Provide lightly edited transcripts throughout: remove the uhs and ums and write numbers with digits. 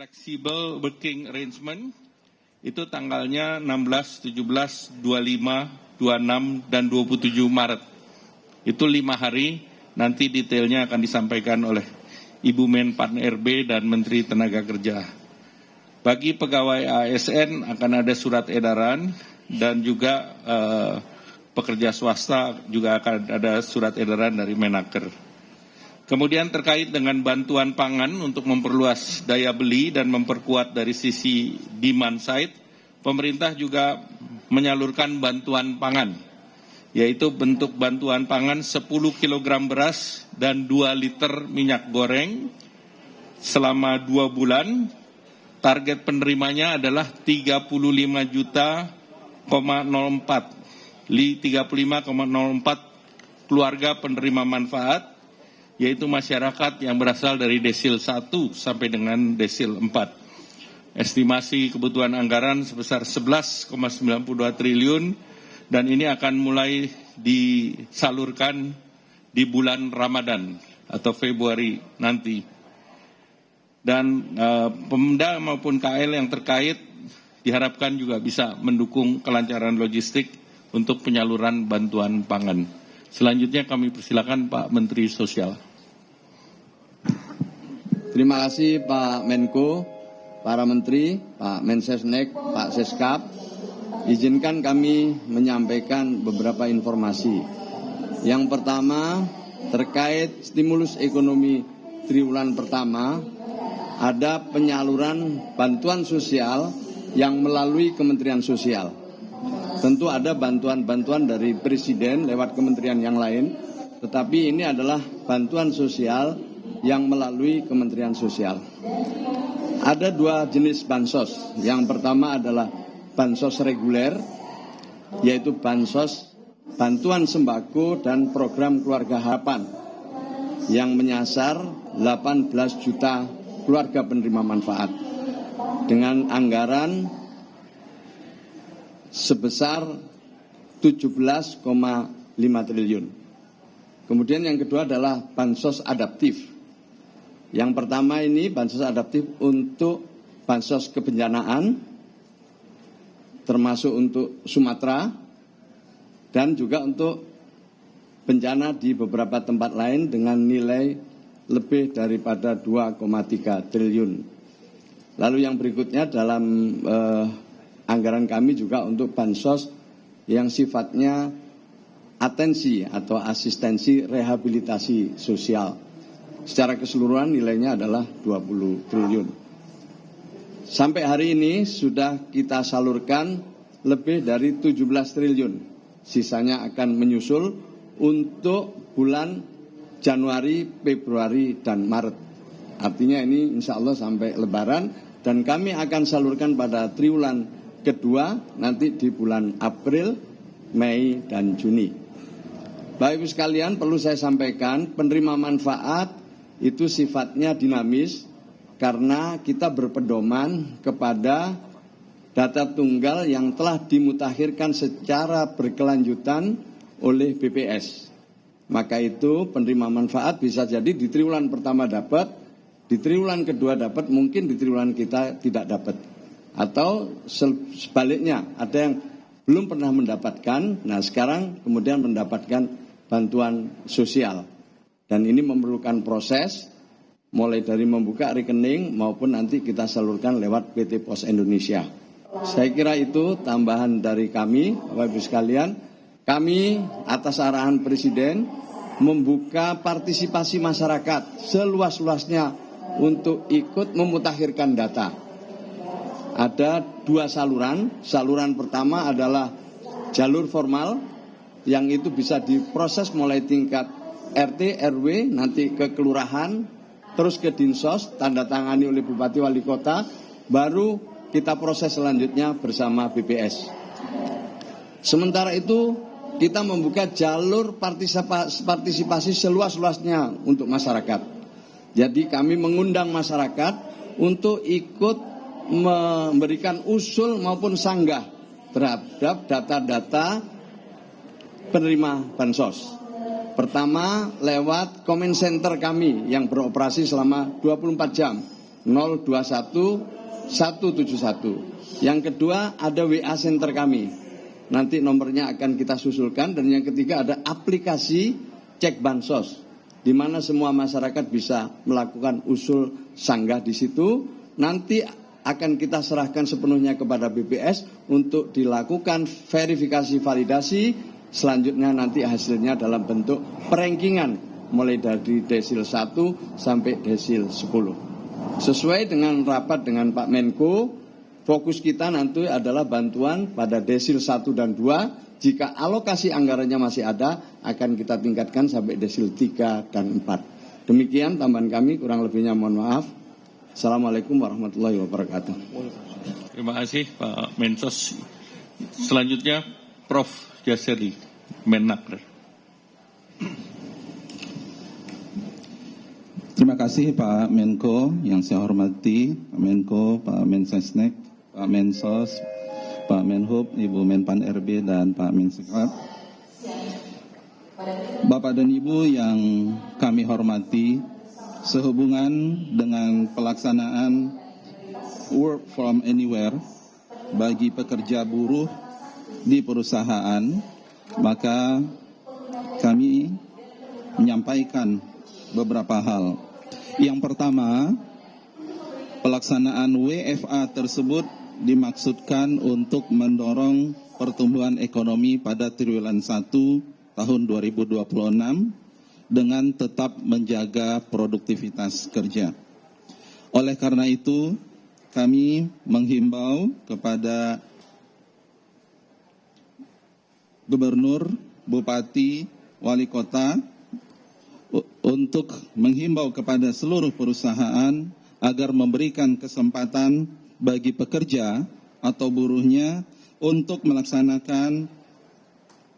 flexible working arrangement itu tanggalnya 16, 17, 25, 26, dan 27 Maret. Itu 5 hari, nanti detailnya akan disampaikan oleh Ibu Menpan RB dan Menteri Tenaga Kerja. Bagi pegawai ASN akan ada surat edaran dan juga pekerja swasta juga akan ada surat edaran dari Menaker. Kemudian terkait dengan bantuan pangan untuk memperluas daya beli dan memperkuat dari sisi demand side, pemerintah juga menyalurkan bantuan pangan, yaitu bentuk bantuan pangan 10 kg beras dan 2 liter minyak goreng selama 2 bulan. Target penerimanya adalah 35,04 keluarga penerima manfaat, yaitu masyarakat yang berasal dari desil 1 sampai dengan desil 4. Estimasi kebutuhan anggaran sebesar 11,92 triliun dan ini akan mulai disalurkan di bulan Ramadan atau Februari nanti. Dan Pemda maupun KL yang terkait diharapkan juga bisa mendukung kelancaran logistik untuk penyaluran bantuan pangan. Selanjutnya kami persilakan Pak Menteri Sosial. Terima kasih Pak Menko, para Menteri, Pak Mensesnek, Pak Seskap. Izinkan kami menyampaikan beberapa informasi. Yang pertama, terkait stimulus ekonomi triwulan pertama, ada penyaluran bantuan sosial yang melalui Kementerian Sosial. Tentu ada bantuan-bantuan dari Presiden lewat kementerian yang lain, tetapi ini adalah bantuan sosial yang melalui Kementerian Sosial. Ada 2 jenis bansos. Yang pertama adalah bansos reguler, yaitu bansos bantuan sembako dan program keluarga harapan yang menyasar 18 juta keluarga penerima manfaat dengan anggaran sebesar 17,5 triliun. Kemudian yang kedua adalah bansos adaptif. Yang pertama ini bansos adaptif untuk bansos kebencanaan, termasuk untuk Sumatera, dan juga untuk bencana di beberapa tempat lain dengan nilai lebih daripada 2,3 triliun. Lalu yang berikutnya dalam anggaran kami juga untuk bansos yang sifatnya atensi atau asistensi rehabilitasi sosial. Secara keseluruhan nilainya adalah 20 triliun. Sampai hari ini sudah kita salurkan lebih dari 17 triliun. Sisanya akan menyusul untuk bulan Januari, Februari, dan Maret. Artinya ini insya Allah sampai Lebaran dan kami akan salurkan pada triwulan kedua nanti di bulan April, Mei, dan Juni. Bapak Ibu sekalian, perlu saya sampaikan penerima manfaat itu sifatnya dinamis karena kita berpedoman kepada data tunggal yang telah dimutakhirkan secara berkelanjutan oleh BPS. Maka itu penerima manfaat bisa jadi di triwulan pertama dapat, di triwulan kedua dapat, mungkin di triwulan kita tidak dapat. Atau sebaliknya, ada yang belum pernah mendapatkan, nah sekarang kemudian mendapatkan bantuan sosial. Dan ini memerlukan proses, mulai dari membuka rekening maupun nanti kita salurkan lewat PT Pos Indonesia. Saya kira itu tambahan dari kami, Bapak Ibu sekalian. Kami atas arahan Presiden membuka partisipasi masyarakat seluas-luasnya untuk ikut memutakhirkan data. Ada 2 saluran. Saluran pertama adalah jalur formal yang itu bisa diproses mulai tingkat RT, RW, nanti ke kelurahan, terus ke Dinsos, tanda tangani oleh Bupati Wali Kota, baru kita proses selanjutnya bersama BPS. Sementara itu kita membuka jalur partisipasi seluas-luasnya untuk masyarakat. Jadi kami mengundang masyarakat untuk ikut memberikan usul maupun sanggah terhadap data-data penerima bansos. Pertama lewat comment center kami yang beroperasi selama 24 jam. 021 171. Yang kedua ada WA Center kami. Nanti nomornya akan kita susulkan. Dan yang ketiga ada aplikasi Cek Bansos, di mana semua masyarakat bisa melakukan usul sanggah di situ. Nanti akan kita serahkan sepenuhnya kepada BPS untuk dilakukan verifikasi validasi. Selanjutnya nanti hasilnya dalam bentuk perankingan mulai dari desil 1 sampai desil 10. Sesuai dengan rapat dengan Pak Menko, fokus kita nanti adalah bantuan pada desil 1 dan 2. Jika alokasi anggarannya masih ada, akan kita tingkatkan sampai desil 3 dan 4. Demikian tambahan kami, kurang lebihnya mohon maaf. Assalamualaikum warahmatullahi wabarakatuh. Terima kasih Pak Mensos. Selanjutnya Prof. Jaseri, Menaker. Terima kasih Pak Menko, yang saya hormati Pak Menko, Pak Mensesnek, Pak Mensos, Pak Menhub, Ibu Menpan RB, dan Pak Mensekap. Bapak dan Ibu yang kami hormati, sehubungan dengan pelaksanaan work from anywhere bagi pekerja buruh di perusahaan, maka kami menyampaikan beberapa hal. Yang pertama, pelaksanaan WFA tersebut dimaksudkan untuk mendorong pertumbuhan ekonomi pada triwulan 1 tahun 2026 dengan tetap menjaga produktivitas kerja. Oleh karena itu, kami menghimbau kepada Gubernur, Bupati, Wali Kota untuk menghimbau kepada seluruh perusahaan agar memberikan kesempatan bagi pekerja atau buruhnya untuk melaksanakan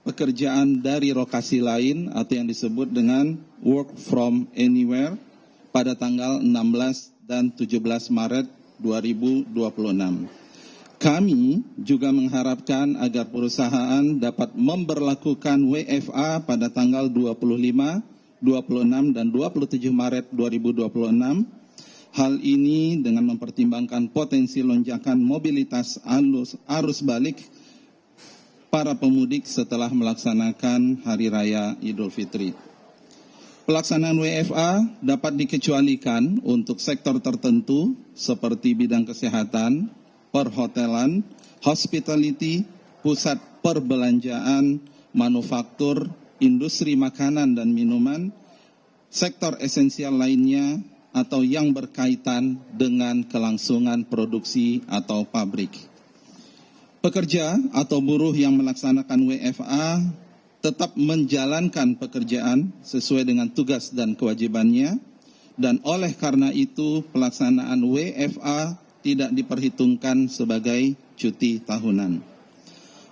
pekerjaan dari lokasi lain atau yang disebut dengan work from anywhere pada tanggal 16 dan 17 Maret 2026. Kami juga mengharapkan agar perusahaan dapat memberlakukan WFA pada tanggal 25, 26, dan 27 Maret 2026. Hal ini dengan mempertimbangkan potensi lonjakan mobilitas arus balik para pemudik setelah melaksanakan Hari Raya Idul Fitri. Pelaksanaan WFA dapat dikecualikan untuk sektor tertentu seperti bidang kesehatan, perhotelan, hospitality, pusat perbelanjaan, manufaktur, industri makanan dan minuman, sektor esensial lainnya, atau yang berkaitan dengan kelangsungan produksi atau pabrik. Pekerja atau buruh yang melaksanakan WFA tetap menjalankan pekerjaan sesuai dengan tugas dan kewajibannya, dan oleh karena itu pelaksanaan WFA tidak diperhitungkan sebagai cuti tahunan.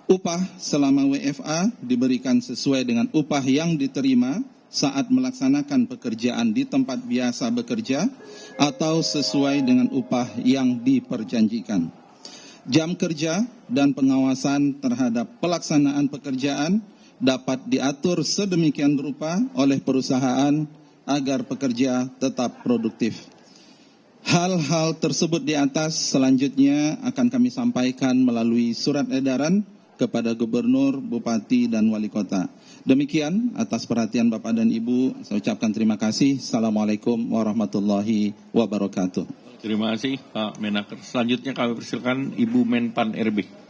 Upah selama WFA diberikan sesuai dengan upah yang diterima saat melaksanakan pekerjaan di tempat biasa bekerja atau sesuai dengan upah yang diperjanjikan. Jam kerja dan pengawasan terhadap pelaksanaan pekerjaan dapat diatur sedemikian rupa oleh perusahaan agar pekerja tetap produktif. Hal-hal tersebut di atas selanjutnya akan kami sampaikan melalui surat edaran kepada Gubernur, Bupati, dan Wali Kota. Demikian atas perhatian Bapak dan Ibu, saya ucapkan terima kasih. Assalamualaikum warahmatullahi wabarakatuh. Terima kasih Pak Menaker. Selanjutnya kami persilakan Ibu Menpan RB.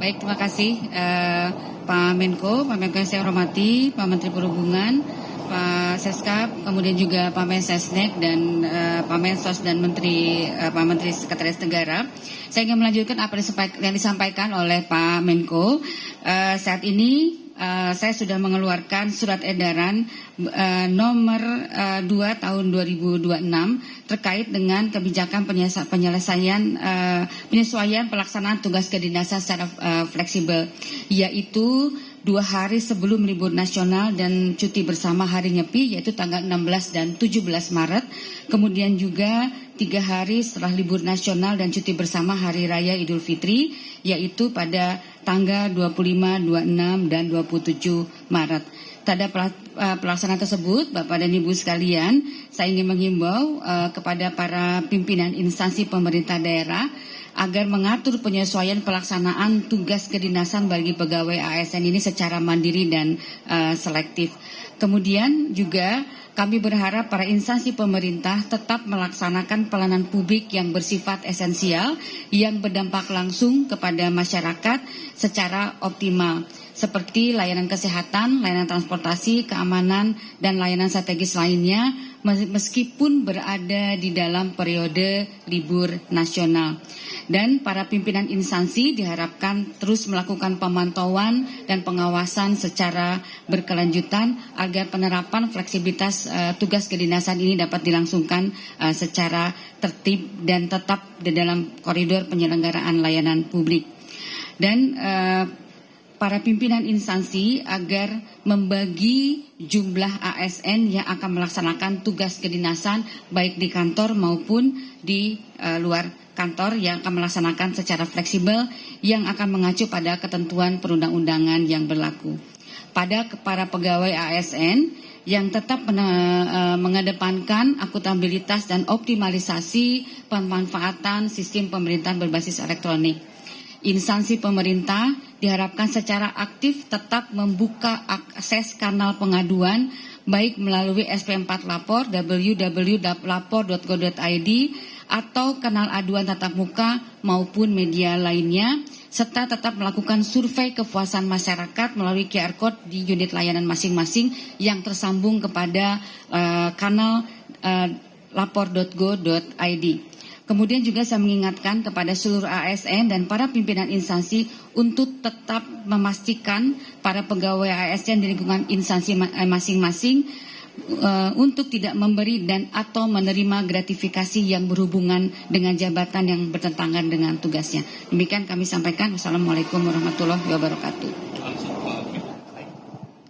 Baik, terima kasih Pak Menko yang saya hormati, Pak Menteri Perhubungan, Pak Seskap, kemudian juga Pak Mensesnek dan Pak Mensos dan Pak Menteri Sekretaris Negara. Saya ingin melanjutkan apa yang disampaikan oleh Pak Menko. Saat ini saya sudah mengeluarkan surat edaran nomor 2 tahun 2026 terkait dengan kebijakan penyesuaian pelaksanaan tugas kedinasan secara fleksibel, yaitu 2 hari sebelum libur nasional dan cuti bersama hari nyepi, yaitu tanggal 16 dan 17 Maret. Kemudian juga 3 hari setelah libur nasional dan cuti bersama Hari Raya Idul Fitri, yaitu pada tanggal 25, 26, dan 27 Maret. Pada pelaksanaan tersebut, Bapak dan Ibu sekalian, saya ingin menghimbau kepada para pimpinan instansi pemerintah daerah agar mengatur penyesuaian pelaksanaan tugas kedinasan bagi pegawai ASN ini secara mandiri dan selektif. Kemudian juga kami berharap para instansi pemerintah tetap melaksanakan pelayanan publik yang bersifat esensial yang berdampak langsung kepada masyarakat secara optimal, seperti layanan kesehatan, layanan transportasi, keamanan, dan layanan strategis lainnya meskipun berada di dalam periode libur nasional. Dan para pimpinan instansi diharapkan terus melakukan pemantauan dan pengawasan secara berkelanjutan agar penerapan fleksibilitas tugas kedinasan ini dapat dilangsungkan secara tertib dan tetap di dalam koridor penyelenggaraan layanan publik. Dan para pimpinan instansi agar membagi jumlah ASN yang akan melaksanakan tugas kedinasan baik di kantor maupun di luar kantor yang akan melaksanakan secara fleksibel yang akan mengacu pada ketentuan perundang-undangan yang berlaku. Pada para pegawai ASN yang tetap mengedepankan akuntabilitas dan optimalisasi pemanfaatan sistem pemerintahan berbasis elektronik. Instansi pemerintah diharapkan secara aktif tetap membuka akses kanal pengaduan baik melalui SP4 Lapor, www.lapor.go.id atau kanal aduan tatap muka maupun media lainnya, serta tetap melakukan survei kepuasan masyarakat melalui QR Code di unit layanan masing-masing yang tersambung kepada kanal lapor.go.id. Kemudian juga saya mengingatkan kepada seluruh ASN dan para pimpinan instansi untuk tetap memastikan para pegawai ASN di lingkungan instansi masing-masing untuk tidak memberi dan atau menerima gratifikasi yang berhubungan dengan jabatan yang bertentangan dengan tugasnya. Demikian kami sampaikan. Wassalamualaikum warahmatullahi wabarakatuh.